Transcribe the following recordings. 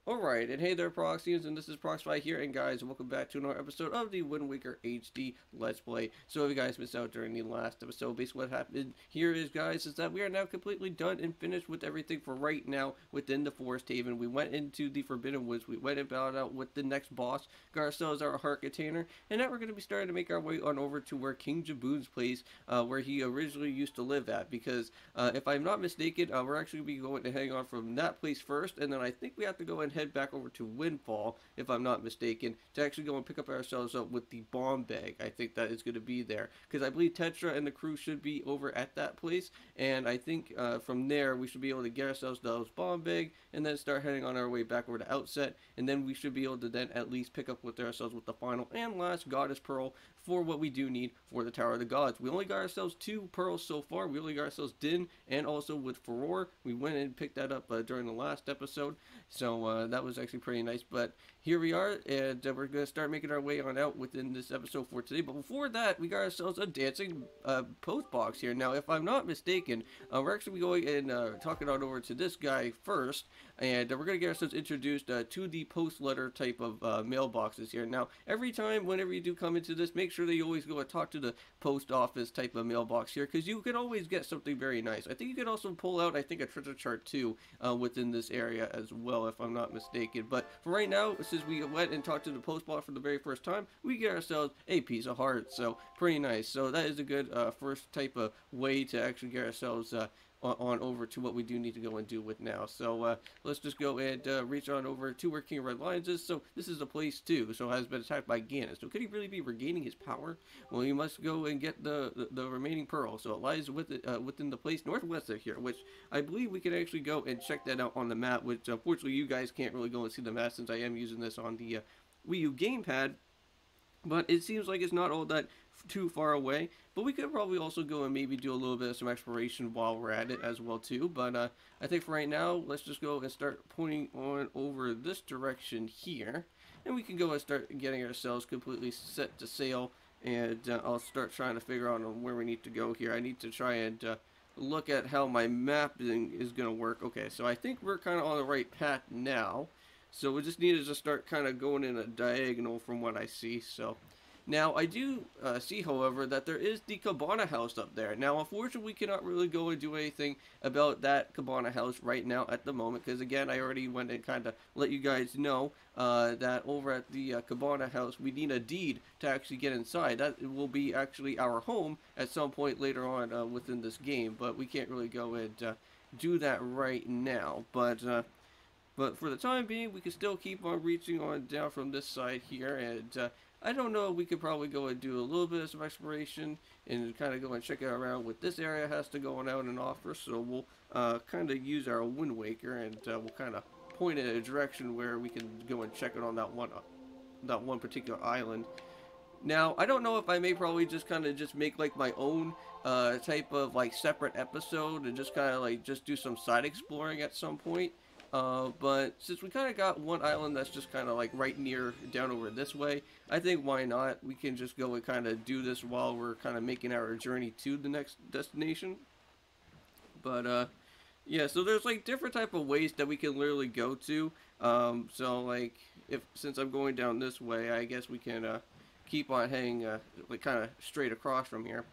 Alright, and hey there Proxyians, and this is Proxify here, and guys, welcome back to another episode of the Wind Waker HD Let's Play. So if you guys missed out during the last episode, basically what happened here is, guys, is that we are now completely done and finished with everything for right now within the Forest Haven. We went into the Forbidden Woods, we went and battled out with the next boss, got ourselves our heart container, and now we're going to be starting to make our way on over to where King Jabun's place, where he originally used to live at, because if I'm not mistaken, we're actually going to be going to hang on from that place first, and then I think we have to go and head back over to Windfall, if I'm not mistaken, to actually go and pick up ourselves up with the bomb bag. I think that is going to be there, because I believe Tetra and the crew should be over at that place, and I think from there we should be able to get ourselves those bomb bag, and then start heading on our way back over to Outset, and then we should be able to then at least pick up with ourselves with the final and last Goddess Pearl for what we do need for the Tower of the Gods. We only got ourselves 2 pearls so far. We only got ourselves Din, and also with Furore. We went and picked that up during the last episode, so that was actually pretty nice. But here we are, and we're going to start making our way on out within this episode for today. But before that, we got ourselves a dancing post box here. Now, if I'm not mistaken, we're actually going and talking on over to this guy first, and we're going to get ourselves introduced to the post letter type of mailboxes here. Now, every time, whenever you do come into this, make sure that you always go and talk to the post office type of mailbox here, because you can always get something very nice. I think you can also pull out, I think, a treasure chart too within this area as well, if I'm not mistaken. But for right now, since we went and talked to the post box for the very first time, we get ourselves a piece of heart, so pretty nice. So that is a good first type of way to actually get ourselves on over to what we do need to go and do with now. So let's just go and reach on over to where King Red Lions is. So this is the place too. So has been attacked by Ganon. So could he really be regaining his power? Well, you must go and get the remaining pearl. So it lies within the place northwest of here, which I believe we can actually go and check that out on the map. Which unfortunately you guys can't really go and see the map since I am using this on the Wii U gamepad. But it seems like it's not all that too far away. But we could probably also go and maybe do a little bit of some exploration while we're at it as well too. But I think for right now, let's just go and start pointing on over this direction here. And we can go and start getting ourselves completely set to sail. And I'll start trying to figure out on where we need to go here. I need to try and look at how my mapping is going to work. Okay, so I think we're kind of on the right path now. So we just need to just start kind of going in a diagonal from what I see. So now I do see, however, that there is the Cabana house up there. Now, unfortunately, we cannot really go and do anything about that Cabana house right now at the moment, because again, I already went and kind of let you guys know that over at the Cabana house, we need a deed to actually get inside. That will be actually our home at some point later on within this game, but we can't really go and do that right now. But for the time being, we can still keep on reaching on down from this side here, and I don't know, we could probably go and do a little bit of some exploration and kind of go and check it around what this area has to go on out and offer. So we'll kind of use our Wind Waker, and we'll kind of point in a direction where we can go and check it on that one particular island. Now, I don't know if I may probably just kind of just make like my own type of like separate episode and just kind of like just do some side exploring at some point. But since we kind of got one island that's just kind of like right near down over this way, I think why not? We can just go and kind of do this while we're kind of making our journey to the next destination. But yeah, so there's like different type of ways that we can literally go to. So like since I'm going down this way, I guess we can keep on heading like kind of straight across from here.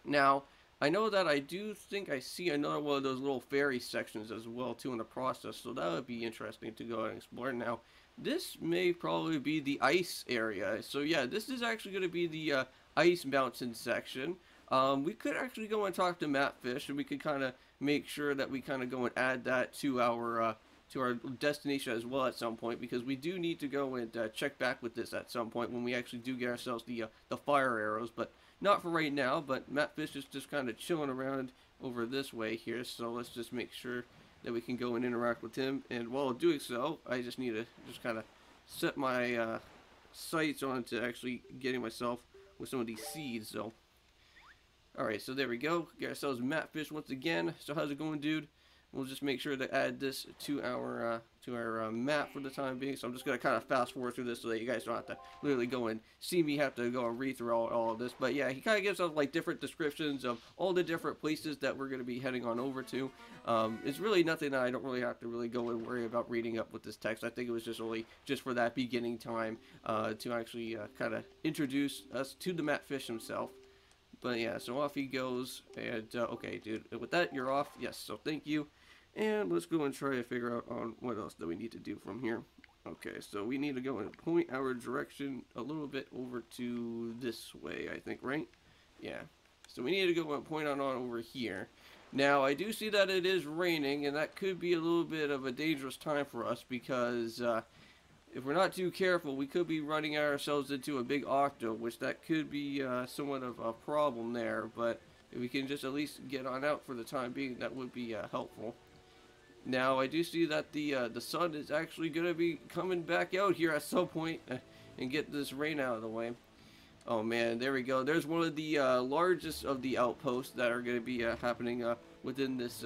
Now, I know that I do think I see another one of those little ferry sections as well too in the process, so that would be interesting to go and explore. Now, this may probably be the ice area, so yeah, this is actually going to be the ice mountain section. We could actually go and talk to Matfish, and we could kind of make sure that we kind of go and add that to our destination as well at some point, because we do need to go and check back with this at some point when we actually do get ourselves the fire arrows, but not for right now. But Matfish is just kind of chilling around over this way here, so let's just make sure that we can go and interact with him. And while doing so, I just need to just kind of set my sights on to actually getting myself with some of these seeds. So alright, so there we go. Get ourselves Matfish once again. So how's it going, dude? we'll just make sure to add this to our map for the time being. So I'm just going to kind of fast forward through this so that you guys don't have to literally go and see me have to go and read through all of this. But yeah, he kind of gives us like different descriptions of all the different places that we're going to be heading on over to. It's really nothing that I don't really have to really go and worry about reading up with this text. I think it was just really just for that beginning time to actually kind of introduce us to the Matfish himself. But yeah, so off he goes, and okay, dude, with that, you're off. Yes, so thank you. And let's go and try to figure out on what else that we need to do from here. Okay, so we need to go and point our direction a little bit over to this way, I think, right? Yeah. So we need to go and point on over here. Now, I do see that it is raining, and that could be a little bit of a dangerous time for us, because if we're not too careful, we could be running ourselves into a big octo, which that could be somewhat of a problem there. But if we can just at least get on out for the time being, that would be helpful. Now, I do see that the sun is actually going to be coming back out here at some point and get this rain out of the way. Oh man, there we go. There's one of the largest of the outposts that are going to be happening within this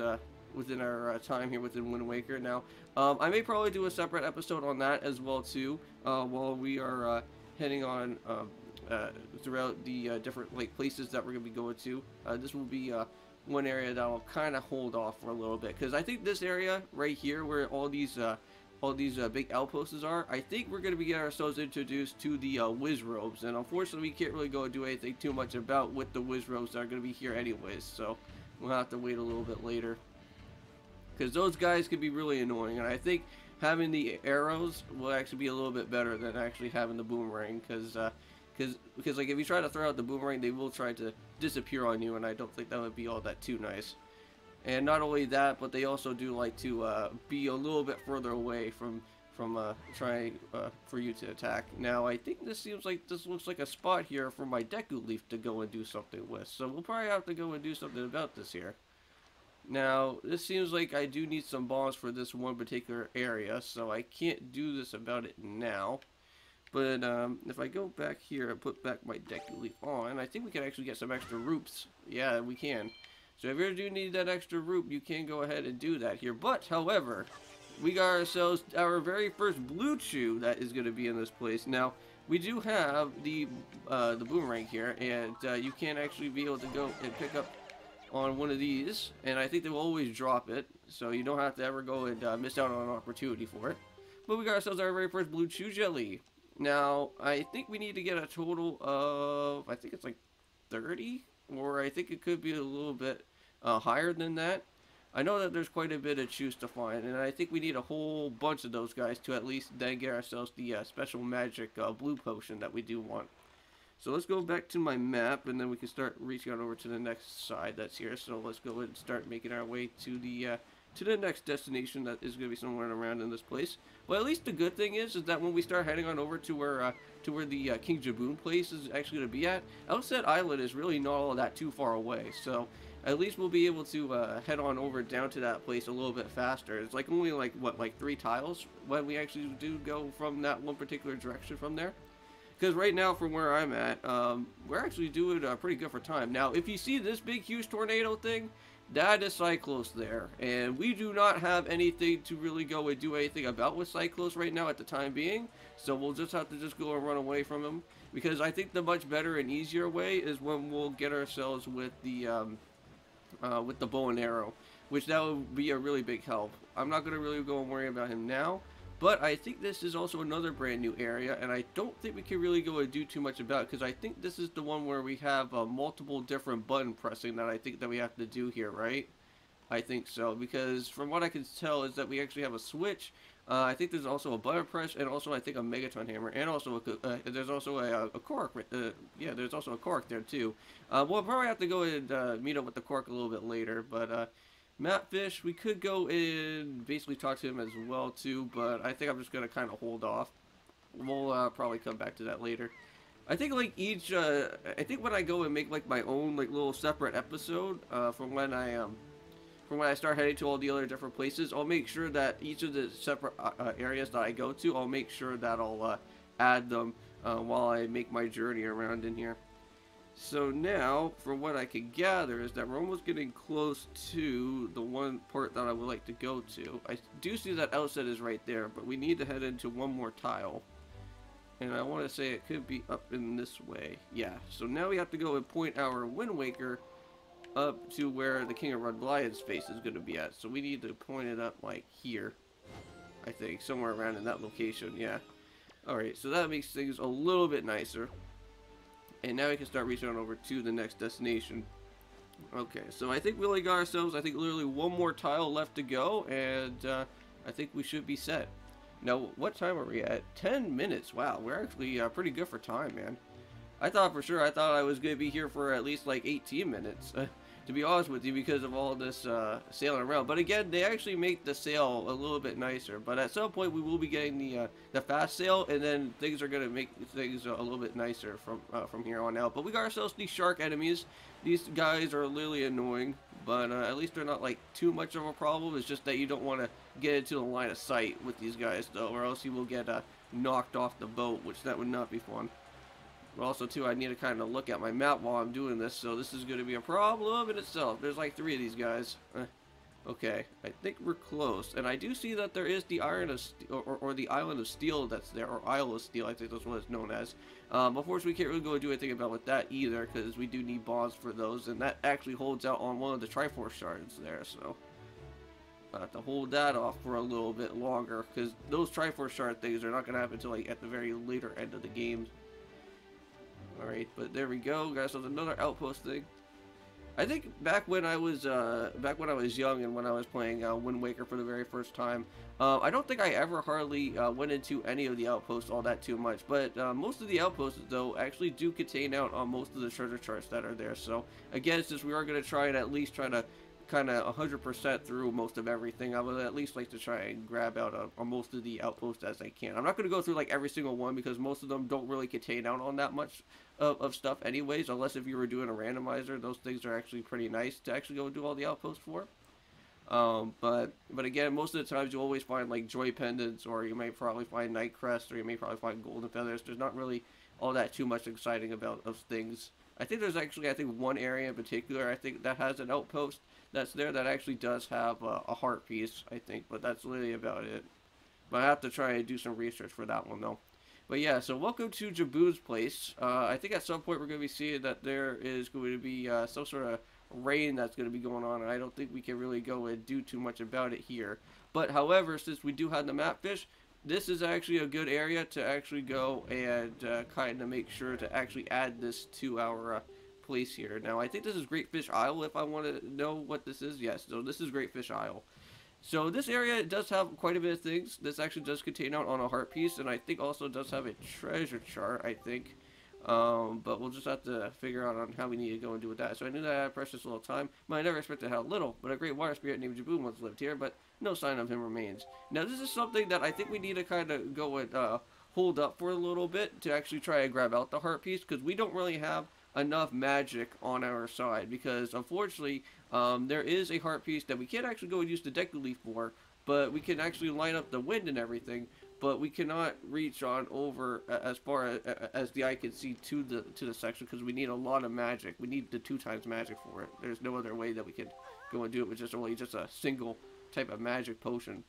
within our time here within Wind Waker. Now, I may probably do a separate episode on that as well too, while we are heading on throughout the different like places that we're going to be going to. This will be one area that I'll kind of hold off for a little bit, because I think this area right here where all these big outposts are, I think we're going to be getting ourselves introduced to the Wizrobes, and unfortunately we can't really go and do anything too much about with the Wizrobes that are going to be here anyways, so we'll have to wait a little bit later, because those guys can be really annoying, and I think having the arrows will actually be a little bit better than actually having the boomerang, because like if you try to throw out the boomerang, they will try to disappear on you, and I don't think that would be all that too nice. And not only that, but they also do like to be a little bit further away from trying for you to attack. Now I think this looks like a spot here for my Deku Leaf to go and do something with, so we'll probably have to go and do something about this here. Now this seems like I do need some bombs for this one particular area, so I can't do this about it now. But if I go back here and put back my Deku Leaf on, I think we can actually get some extra roots. Yeah, we can. So if you do need that extra root, you can go ahead and do that here. But, however, we got ourselves our very first blue chew that is going to be in this place. Now, we do have the boomerang here, and you can actually be able to go and pick up on one of these. And I think they will always drop it, so you don't have to ever go and miss out on an opportunity for it. But we got ourselves our very first blue chew jelly. Now, I think we need to get a total of, I think it's like 30, or I think it could be a little bit higher than that. I know that there's quite a bit of chews to find, and I think we need a whole bunch of those guys to at least then get ourselves the special magic blue potion that we do want. So let's go back to my map, and then we can start reaching on over to the next side that's here. So let's go and start making our way to the next destination that is going to be somewhere around in this place. Well, at least the good thing is that when we start heading on over to where the King Jabun place is actually going to be at, Outset Island is really not all that too far away. So at least we'll be able to head on over down to that place a little bit faster. It's like only like 3 tiles when we actually do go from that one particular direction from there. Because right now, from where I'm at, we're actually doing pretty good for time. Now, if you see this big, huge tornado thing, that is Cyclos there. And we do not have anything to really go and do anything about with Cyclos right now at the time being. So we'll just have to just go and run away from him. Because I think the much better and easier way is when we'll get ourselves with the bow and arrow. Which that would be a really big help. I'm not going to really go and worry about him now. But I think this is also another brand new area, and I don't think we can really go and do too much about it, because I think this is the one where we have multiple different button pressing that I think that we have to do here, right? I think so, because from what I can tell is that we actually have a switch. I think there's also a button press, and also I think a Megaton hammer, and also there's also a cork. Yeah, there's also a cork there too. We'll probably have to go and meet up with the cork a little bit later, but Matfish, we could go and basically talk to him as well too, but I think I'm just gonna kind of hold off. We'll probably come back to that later. I think like each, I think when I go and make like my own like little separate episode from when I start heading to all the other different places, I'll make sure that each of the separate areas that I go to, I'll make sure that I'll add them while I make my journey around in here. So now, from what I can gather, is that we're almost getting close to the one part that I would like to go to. I do see that outset is right there, but we need to head into one more tile. And I want to say it could be up in this way. Yeah, so now we have to go and point our Wind Waker up to where the King of Rudblian's face is going to be at. So we need to point it up like here, I think, somewhere around in that location, yeah. Alright, so that makes things a little bit nicer. And now we can start reaching on over to the next destination. Okay, so I think we only got ourselves, I think, literally one more tile left to go, and I think we should be set. Now, what time are we at? 10 minutes. Wow, we're actually pretty good for time, man. I thought for sure, I thought I was going to be here for at least like 18 minutes, to be honest with you, because of all this sailing around. But again, they actually make the sail a little bit nicer. But at some point, we will be getting the fast sail, and then things are going to make things a little bit nicer from here on out. But we got ourselves these shark enemies. These guys are really annoying, but at least they're not like too much of a problem. It's just that you don't want to get into the line of sight with these guys, though, or else you will get knocked off the boat, which that would not be fun. But also, too, I need to kind of look at my map while I'm doing this, so this is going to be a problem in itself. There's like 3 of these guys. Okay, I think we're close. And I do see that there is the Iron of or the Island of Steel that's there, or Isle of Steel, I think that's what it's known as. Unfortunately, we can't really go and do anything about with that either, because we do need bombs for those, and that actually holds out on one of the Triforce shards there, so I have to hold that off for a little bit longer, because those Triforce shard things are not going to happen until like at the very later end of the game. Alright, but there we go, guys. So there's another outpost thing. I think back when I was young and when I was playing Wind Waker for the very first time, I don't think I ever hardly went into any of the outposts all that too much. But most of the outposts, though, actually do contain out on most of the treasure charts that are there. So again, since we are going to try and at least try to kind of 100% through most of everything, I would at least like to try and grab out on most of the outposts as I can. I'm not going to go through like every single one, because most of them don't really contain out on that much of stuff anyways, unless if you were doing a randomizer. Those things are actually pretty nice to actually go do all the outposts for. But again, most of the times you always find like joy pendants, or you may probably find night crests, or you may probably find golden feathers. There's not really all that too much exciting about those things. I think there's actually, I think, one area in particular, I think, that has an outpost that's there that actually does have a heart piece, I think, but that's really about it. But I have to try and do some research for that one, though. But yeah, so welcome to Jabun's place. I think at some point we're going to be seeing that there is going to be some sort of rain that's going to be going on, and I don't think we can really go and do too much about it here. But however, since we do have the map fish, this is actually a good area to actually go and kind of make sure to actually add this to our place here. Now, I think this is Greatfish Isle, if I want to know what this is. Yes, so this is Greatfish Isle. So this area does have quite a bit of things. This actually does contain out on a heart piece, and I think also does have a treasure chart, I think. But we'll just have to figure out on how we need to go and do with that. So I knew that I had precious little time, but I never expected how little. But a great water spirit named Jabun once lived here, but no sign of him remains. Now this is something that I think we need to kind of go and hold up for a little bit to actually try and grab out the heart piece, because we don't really have enough magic on our side, because unfortunately there is a heart piece that we can't actually go and use the deck leaf for, but we can actually line up the wind and everything, but we cannot reach on over as far as the eye can see to the section, because we need a lot of magic. We need the 2 times magic for it. There's no other way that we could go and do it with just a single type of magic potion.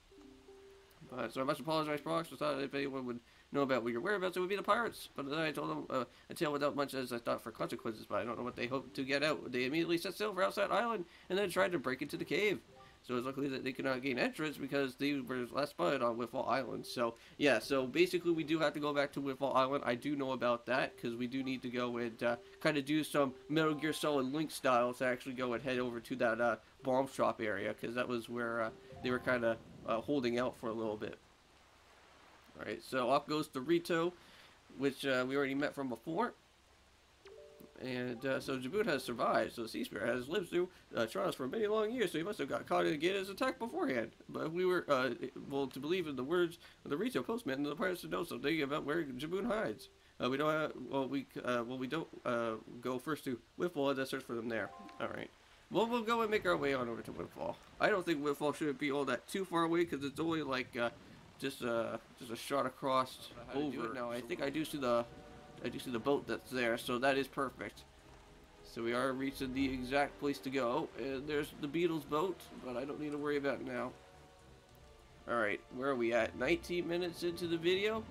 So I must apologize, Prox. I thought if anyone would know about what your whereabouts, it would be the pirates. But then I told them a tale without much as I thought for consequences, but I don't know what they hoped to get out. They immediately set sail for outside island and then tried to break into the cave. So it's luckily that they could not gain entrance, because they were last spotted on Windfall Island. So yeah, so basically we do have to go back to Windfall Island. I do know about that, because we do need to go and kind of do some Metal Gear Solid Link style to actually go and head over to that bomb shop area, because that was where they were kind of holding out for a little bit. Alright, so off goes the Rito, which we already met from before. And so Jabun has survived, so the Sea Spirit has lived through trials for many long years, so he must have got caught again as attacked beforehand. But we were, well, to believe in the words of the Rito postman, the pirates should know something about where Jabun hides. We don't have, we don't go first to Windfall and search for them there. Alright. Well, we'll go and make our way on over to Windfall. I don't think Windfall should be all that too far away, because it's only like just a shot across over. Now I think I do see the boat that's there, so that is perfect. So we are reaching the exact place to go. And there's the Beatles boat, but I don't need to worry about it now. Alright, where are we at? 19 minutes into the video?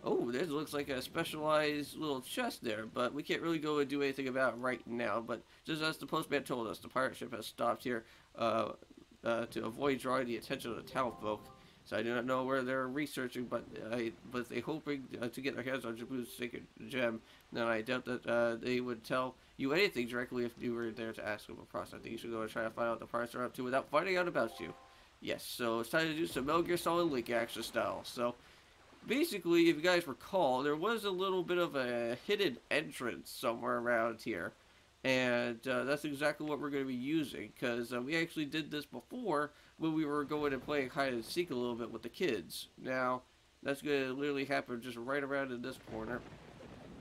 Oh, this looks like a specialized little chest there, but we can't really go and do anything about it right now. But just as the postman told us, the pirate ship has stopped here to avoid drawing the attention of the townfolk. So I do not know where they're researching, but they're hoping to get their hands on Jabun's sacred gem. Now I doubt that they would tell you anything directly if you were there to ask them a process. I think you should go and try to find out what the pirates are up to without finding out about you. Yes, so it's time to do some Metal Gear Solid Link action style. So basically, if you guys recall, there was a little bit of a hidden entrance somewhere around here. And that's exactly what we're going to be using, because we actually did this before when we were going and playing hide and seek a little bit with the kids. Now, that's going to literally happen just right around in this corner.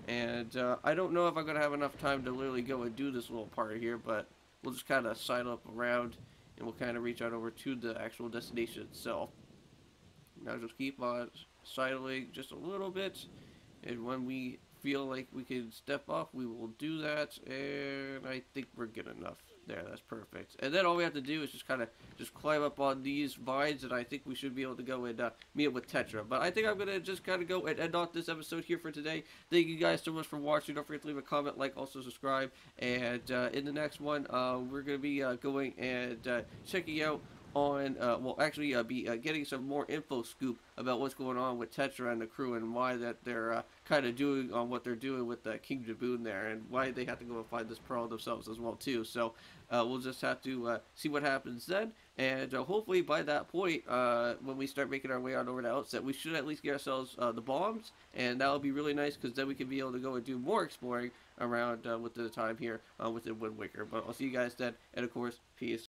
And I don't know if I'm going to have enough time to literally go and do this little part here, but we'll just kind of sidle up around, and we'll kind of reach out over to the actual destination itself. Now just keep on sidling just a little bit, and when we feel like we can step off, we will do that, and I think we're good enough. There, that's perfect. And then all we have to do is just kind of climb up on these vines, and I think we should be able to go and meet up with Tetra. But I think I'm going to just kind of go and end off this episode here for today. Thank you guys so much for watching. Don't forget to leave a comment, like, also subscribe. And in the next one, we're going to be going and checking out on, getting some more info scoop about what's going on with Tetra and the crew, and why that they're kind of doing on what they're doing with King Jabun there, and why they have to go and find this pearl themselves as well too. So we'll just have to see what happens then, and hopefully by that point, when we start making our way on over to Outset, we should at least get ourselves the bombs, and that'll be really nice, because then we can be able to go and do more exploring around with the time here within Wind Waker. But I'll see you guys then, and of course, peace.